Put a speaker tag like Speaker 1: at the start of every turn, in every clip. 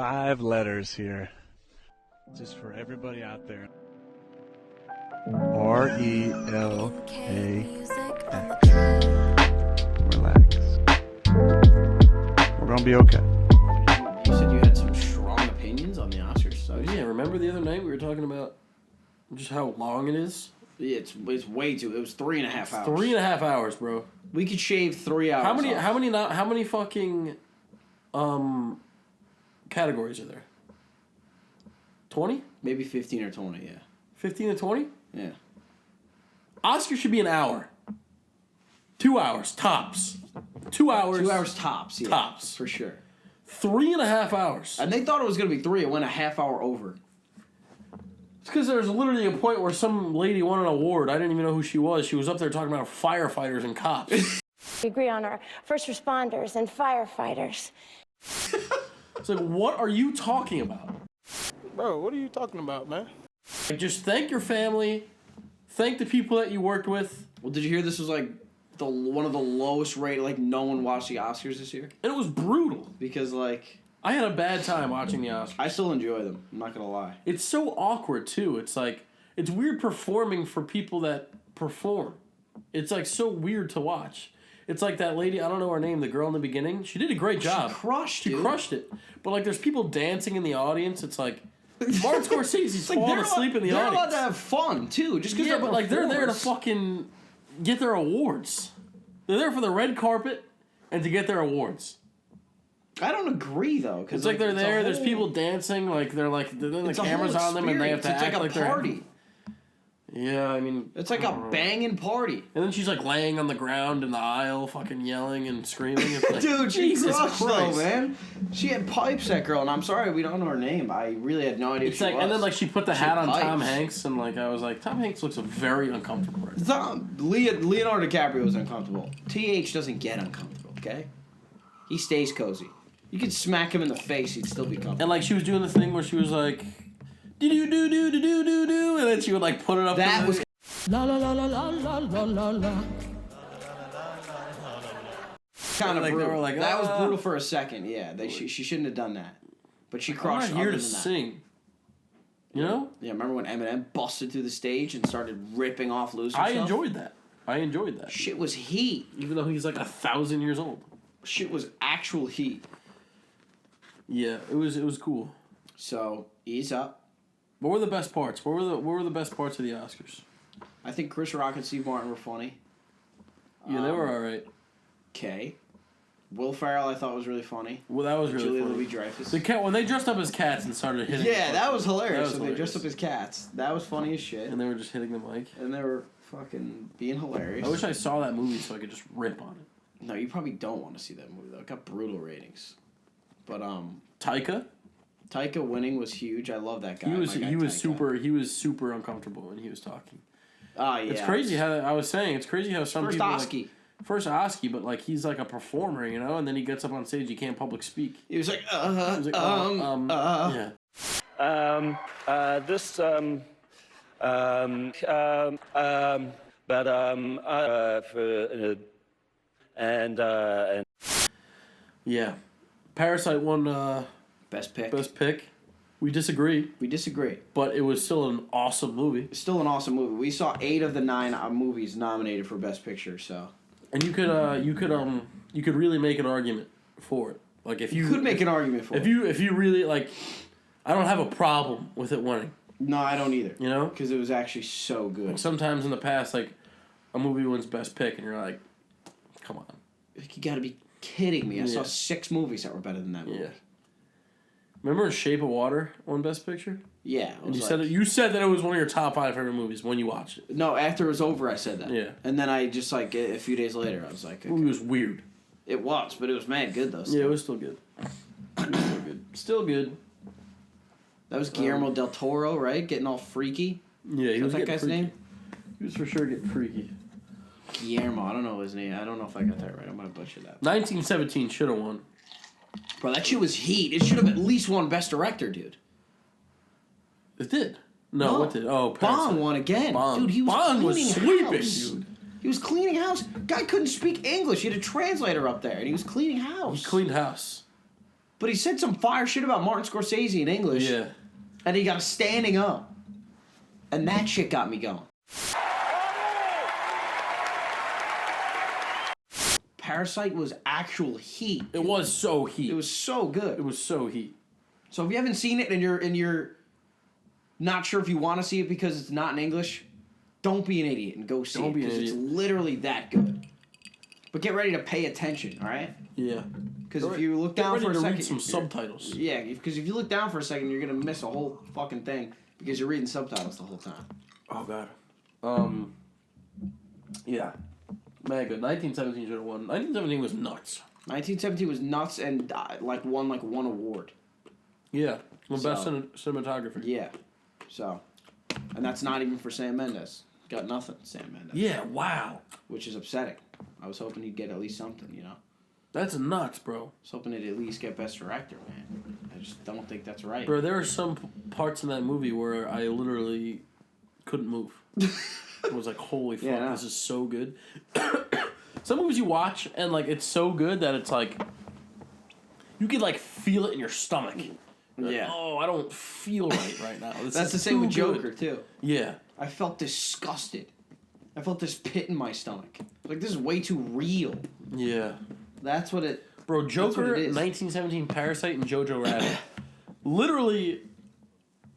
Speaker 1: 5 letters here. Just for everybody out there. RELAX. Relax. We're gonna be okay.
Speaker 2: You said you had some strong opinions on the Oscars. So
Speaker 3: Yeah, remember the other night we were talking about just how long it is?
Speaker 2: it's way too. It was 3.5 hours.
Speaker 3: 3.5 hours, bro.
Speaker 2: We could shave 3 hours.
Speaker 3: How many fucking categories are there? 20?
Speaker 2: Maybe 15 or 20. Yeah.
Speaker 3: 15 to 20?
Speaker 2: Yeah.
Speaker 3: Oscar should be an hour. 2 hours tops. 2 hours.
Speaker 2: 2 hours tops. Yeah,
Speaker 3: Tops.
Speaker 2: for sure.
Speaker 3: 3.5 hours.
Speaker 2: And they thought it was gonna be 3. It went a half hour over.
Speaker 3: It's because there was literally a point where some lady won an award. I didn't even know who she was. She was up there talking about firefighters and cops.
Speaker 4: We agree on our first responders and firefighters.
Speaker 3: It's like, what are you talking about? Bro, what are you talking about, man? Like, just thank your family. Thank the people that you worked with.
Speaker 2: Well, did you hear this was like one of the lowest rated? Like no one watched the Oscars this year
Speaker 3: And it was brutal.
Speaker 2: because like
Speaker 3: I had a bad time watching the Oscars.
Speaker 2: I still enjoy them. I'm not gonna lie.
Speaker 3: It's so awkward, too. It's like, it's weird performing for people that perform. It's like so weird to watch. It's like that lady, I don't know her name, the girl in the beginning. She did a great job.
Speaker 2: She
Speaker 3: crushed it. But like, there's people dancing in the audience. It's like, Martin Scorsese's
Speaker 2: Like,
Speaker 3: falling asleep in the
Speaker 2: they're
Speaker 3: audience.
Speaker 2: allowed to have fun too, just because
Speaker 3: Yeah,
Speaker 2: they're
Speaker 3: but like they're there to
Speaker 2: performers.
Speaker 3: fucking get their awards. They're there for the red carpet and to get their awards.
Speaker 2: I don't agree though, because
Speaker 3: It's like they're there. There's people dancing. Like they're like then the cameras on them and they have to
Speaker 2: it's
Speaker 3: act
Speaker 2: like
Speaker 3: like
Speaker 2: a
Speaker 3: they're
Speaker 2: party.
Speaker 3: Yeah, I mean,
Speaker 2: It's like a banging party.
Speaker 3: and then she's like laying on the ground in the aisle, fucking yelling and screaming. It's like,
Speaker 2: Dude, she
Speaker 3: Jesus
Speaker 2: crushed though,
Speaker 3: Christ.
Speaker 2: man. She had pipes, that girl, and I'm sorry we don't know her name. I really had no idea
Speaker 3: It's
Speaker 2: who
Speaker 3: like,
Speaker 2: she was.
Speaker 3: and then like she put the
Speaker 2: She
Speaker 3: hat
Speaker 2: had
Speaker 3: on Tom
Speaker 2: pipes.
Speaker 3: Hanks, and like I was like, Tom Hanks looks very uncomfortable right now.
Speaker 2: Leonardo DiCaprio was uncomfortable. TH doesn't get uncomfortable, okay? He stays cozy. You could smack him in the face, he'd still be comfortable.
Speaker 3: And like she was doing the thing where she was like, do do do do do do do do, and then she would like put it up.
Speaker 2: That
Speaker 3: to
Speaker 2: was
Speaker 3: la la la la la la la la la.
Speaker 2: kind of
Speaker 3: Like, they
Speaker 2: brutal.
Speaker 3: were like,
Speaker 2: that was brutal for a second, yeah. She shouldn't have done that. But she
Speaker 3: I'm
Speaker 2: crushed
Speaker 3: not here
Speaker 2: other
Speaker 3: to
Speaker 2: than that.
Speaker 3: sing. You know?
Speaker 2: Yeah, remember when Eminem busted through the stage and started ripping off Lose Yourself?
Speaker 3: I enjoyed that.
Speaker 2: Shit was heat.
Speaker 3: Even though he's like 1,000 years old.
Speaker 2: Shit was actual heat.
Speaker 3: Yeah, it was cool.
Speaker 2: So, ease up.
Speaker 3: What were the best parts? What were the best parts of the Oscars?
Speaker 2: I think Chris Rock and Steve Martin were funny.
Speaker 3: Yeah, they were alright.
Speaker 2: Okay. Will Ferrell I thought was really funny.
Speaker 3: Well, that was really
Speaker 2: Julia
Speaker 3: funny.
Speaker 2: Louis-Dreyfus.
Speaker 3: The cat when they dressed up as cats and started hitting.
Speaker 2: Yeah, that was hilarious.
Speaker 3: That was
Speaker 2: when they dressed up
Speaker 3: hilarious.
Speaker 2: as cats. That was funny as shit.
Speaker 3: And they were just hitting the mic.
Speaker 2: And they were fucking being hilarious.
Speaker 3: I wish I saw that movie so I could just rip on it.
Speaker 2: No, you probably don't want to see that movie though. It got brutal ratings. But
Speaker 3: Taika,
Speaker 2: Taika winning was huge. I love that guy.
Speaker 3: he was
Speaker 2: My guy
Speaker 3: Taika. super uncomfortable when he was talking.
Speaker 2: Oh yeah.
Speaker 3: It's crazy how I was saying. It's crazy how some
Speaker 2: First
Speaker 3: people
Speaker 2: Oscar.
Speaker 3: first Oscar, but like he's like a performer, you know, and then he gets up on stage, he can't public speak.
Speaker 2: He was like,
Speaker 3: He was like, yeah. Yeah. Parasite won
Speaker 2: best pick.
Speaker 3: best pick. We disagree,
Speaker 2: We disagree.
Speaker 3: but it was still an awesome movie.
Speaker 2: It's still an awesome movie. We saw 8 of the 9 movies nominated for best picture. So
Speaker 3: And you could really make an argument for it. Like if you
Speaker 2: could make an argument for
Speaker 3: if
Speaker 2: it.
Speaker 3: you really like, I don't have a problem with it winning.
Speaker 2: No, I don't either.
Speaker 3: You know,
Speaker 2: Because it was actually so good.
Speaker 3: sometimes in the past, like a movie wins best pick, and you're like, come on.
Speaker 2: Like, you gotta be kidding me. I saw
Speaker 3: Yeah.
Speaker 2: 6 movies that were better than that movie.
Speaker 3: Yeah. Remember Shape of Water won Best Picture?
Speaker 2: Yeah.
Speaker 3: And you said that it was one of your top 5 favorite movies when you watched it.
Speaker 2: No, after it was over, I said that.
Speaker 3: Yeah.
Speaker 2: And then I just, like, a few days later, I was like,
Speaker 3: The movie was weird.
Speaker 2: it was, but it was mad good, though.
Speaker 3: Yeah, it was still good. Still good.
Speaker 2: That was Guillermo del Toro, right? Getting all freaky.
Speaker 3: Yeah, he
Speaker 2: Is
Speaker 3: was
Speaker 2: that
Speaker 3: getting
Speaker 2: guy's
Speaker 3: freaky.
Speaker 2: name?
Speaker 3: He was for sure getting freaky.
Speaker 2: Guillermo. I don't know his name. I don't know if I got that right. I'm going to butcher that.
Speaker 3: 1917 should have won.
Speaker 2: Bro, that shit was heat. It should have at least won Best Director, dude.
Speaker 3: It did. No, what did? Oh, Parasite.
Speaker 2: Bond won again.
Speaker 3: Bond.
Speaker 2: Dude, he was
Speaker 3: Bond was
Speaker 2: cleaning
Speaker 3: sweeping,
Speaker 2: house.
Speaker 3: dude.
Speaker 2: He was cleaning house. Guy couldn't speak English. He had a translator up there, and he was cleaning house.
Speaker 3: He cleaned house.
Speaker 2: But he said some fire shit about Martin Scorsese in English.
Speaker 3: Yeah.
Speaker 2: And he got a standing up. And that shit got me going. Parasite was actual heat.
Speaker 3: It was so heat.
Speaker 2: It was so good.
Speaker 3: It was so heat.
Speaker 2: So if you haven't seen it and you're not sure if you want to see it because it's not in English, don't be an idiot and go see it because it's literally that good. But get ready to pay attention, all right?
Speaker 3: Yeah.
Speaker 2: Because if you look down for a second,
Speaker 3: read some subtitles.
Speaker 2: Yeah, because if you look down for a second, you're gonna miss a whole fucking thing because you're reading subtitles the whole time.
Speaker 3: Oh god. Yeah. Mega. 1917 should have won. 1917 was nuts.
Speaker 2: 1917 was nuts and won one award.
Speaker 3: Yeah. Best
Speaker 2: So-
Speaker 3: cinematographer.
Speaker 2: Yeah. So, and that's not even for Sam Mendes. Got nothing, Sam Mendes.
Speaker 3: Yeah. Wow.
Speaker 2: Which is upsetting. I was hoping he'd get at least something, you know.
Speaker 3: That's nuts, bro.
Speaker 2: I was hoping he'd at least get Best Director, man. I just don't think that's right.
Speaker 3: Bro, there are some parts in that movie where I literally couldn't move. It was like, holy fuck,
Speaker 2: Yeah, I know.
Speaker 3: this is so good. Some movies you watch and like it's so good that it's like you could like feel it in your stomach. Like,
Speaker 2: Yeah.
Speaker 3: oh, I don't feel right now. This
Speaker 2: That's
Speaker 3: is
Speaker 2: the same with
Speaker 3: too good.
Speaker 2: Joker, too.
Speaker 3: Yeah.
Speaker 2: I felt disgusted. I felt this pit in my stomach. Like, this is way too real.
Speaker 3: Yeah.
Speaker 2: That's what it...
Speaker 3: Bro,
Speaker 2: That's
Speaker 3: Joker,
Speaker 2: what it is.
Speaker 3: 1917, Parasite, and Jojo Rabbit. Literally,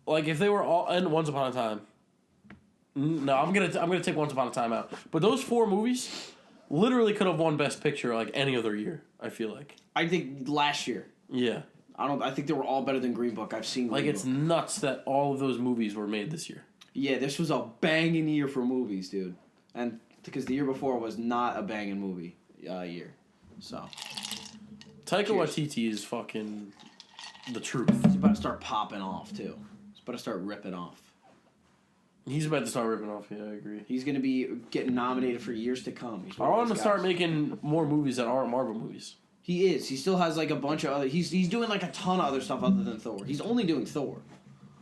Speaker 3: like if they were all and Once Upon a Time. No, I'm gonna take Once Upon a Time out. But those four movies literally could have won Best Picture like any other year. I feel like.
Speaker 2: I think last year.
Speaker 3: Yeah.
Speaker 2: I think they were all better than Green Book. I've seen Green
Speaker 3: Like it's
Speaker 2: Book.
Speaker 3: nuts that all of those movies were made this year.
Speaker 2: Yeah, this was a banging year for movies, dude. And because the year before was not a banging movie year. So,
Speaker 3: Taika
Speaker 2: Cheers.
Speaker 3: Waititi is fucking the truth.
Speaker 2: he's about to start popping off, too. He's about to start ripping off.
Speaker 3: He's about to start ripping off. Yeah, I agree.
Speaker 2: He's going to be getting nominated for years to come. He's
Speaker 3: I
Speaker 2: one of
Speaker 3: want him to
Speaker 2: those
Speaker 3: start
Speaker 2: guys.
Speaker 3: making more movies that aren't Marvel movies.
Speaker 2: He is. He still has like a bunch of other... He's doing like a ton of other stuff other than Thor. He's only doing Thor.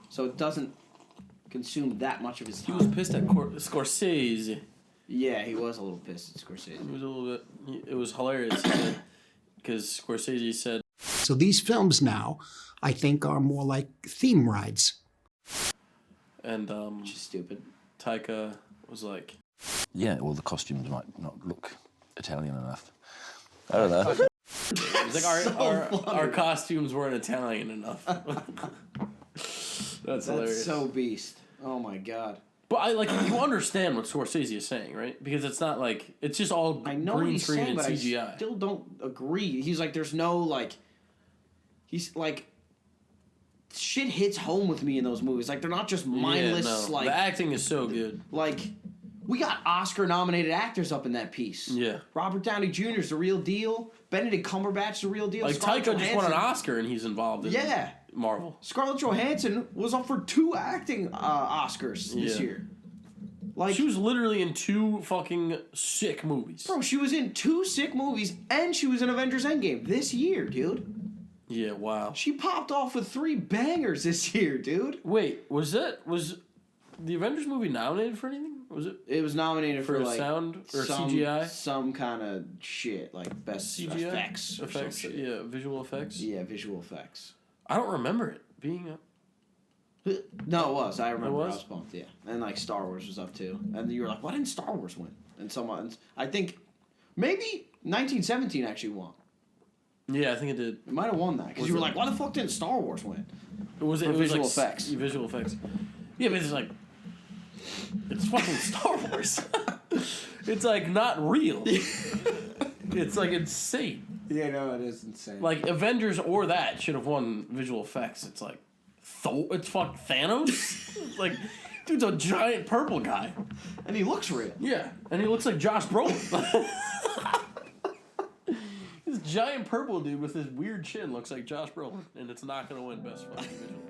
Speaker 2: So it doesn't consume that much of his
Speaker 3: He
Speaker 2: time.
Speaker 3: was pissed at Scorsese.
Speaker 2: Yeah, he was a little pissed at Scorsese.
Speaker 3: It was a little bit. It was hilarious because Scorsese said,
Speaker 5: So these films now, I think, are more like theme rides.
Speaker 3: and
Speaker 2: Which is stupid.
Speaker 3: Taika was like,
Speaker 6: Yeah, well, the costumes might not look Italian enough. I don't know.
Speaker 3: he's like our costumes weren't Italian enough. That's hilarious.
Speaker 2: That's so beast. Oh my god.
Speaker 3: But I like you understand what Scorsese is saying, right? Because it's not like it's just all
Speaker 2: I know what
Speaker 3: green
Speaker 2: he's
Speaker 3: screen
Speaker 2: saying,
Speaker 3: and
Speaker 2: but
Speaker 3: CGI.
Speaker 2: I still don't agree. He's like, there's no like... He's like... Shit hits home with me in those movies. Like, they're not just mindless,
Speaker 3: yeah, no.
Speaker 2: like...
Speaker 3: The acting is so good.
Speaker 2: Like, we got Oscar-nominated actors up in that piece.
Speaker 3: Yeah.
Speaker 2: Robert Downey Jr. is the real deal. Benedict Cumberbatch the real deal.
Speaker 3: Like
Speaker 2: Scarlett
Speaker 3: Taika just won an
Speaker 2: Johansson-
Speaker 3: Oscar and he's involved in
Speaker 2: Yeah.
Speaker 3: Marvel.
Speaker 2: Scarlett Johansson was up for 2 acting Oscars this
Speaker 3: Yeah.
Speaker 2: year. Like,
Speaker 3: She was literally in 2 fucking sick movies.
Speaker 2: bro, she was in 2 sick movies and she was in Avengers Endgame this year, dude.
Speaker 3: Yeah, wow.
Speaker 2: She popped off with 3 bangers this year, dude.
Speaker 3: Wait, was the Avengers movie nominated for anything? Was it
Speaker 2: It was nominated for like
Speaker 3: sound or
Speaker 2: some,
Speaker 3: CGI?
Speaker 2: some kind of shit, like best
Speaker 3: CGI
Speaker 2: effects, or some shit.
Speaker 3: yeah, visual effects.
Speaker 2: Yeah, visual effects.
Speaker 3: I don't remember it being a.
Speaker 2: No, it was. I remember.
Speaker 3: was?
Speaker 2: I was pumped. Yeah, and like Star Wars was up too. And you were like, "Why didn't Star Wars win?" And someone, I think, maybe 1917 actually won.
Speaker 3: Yeah, I think it did.
Speaker 2: It might have won that because
Speaker 3: Was
Speaker 2: you were
Speaker 3: it?
Speaker 2: like, "Why the fuck didn't Star Wars win?"
Speaker 3: It was
Speaker 2: For visual
Speaker 3: like
Speaker 2: effects.
Speaker 3: Visual effects. Yeah, but it's like it's fucking Star Wars. It's like not real. It's like insane.
Speaker 2: Yeah, no, it is insane.
Speaker 3: Like Avengers or that should have won visual effects. It's like Thor. It's fuck Thanos. It's like dude's a giant purple guy.
Speaker 2: and he looks real.
Speaker 3: Yeah, and he looks like Josh Brolin. This giant purple dude with his weird chin looks like Josh Brolin, and it's not gonna win best fucking visual.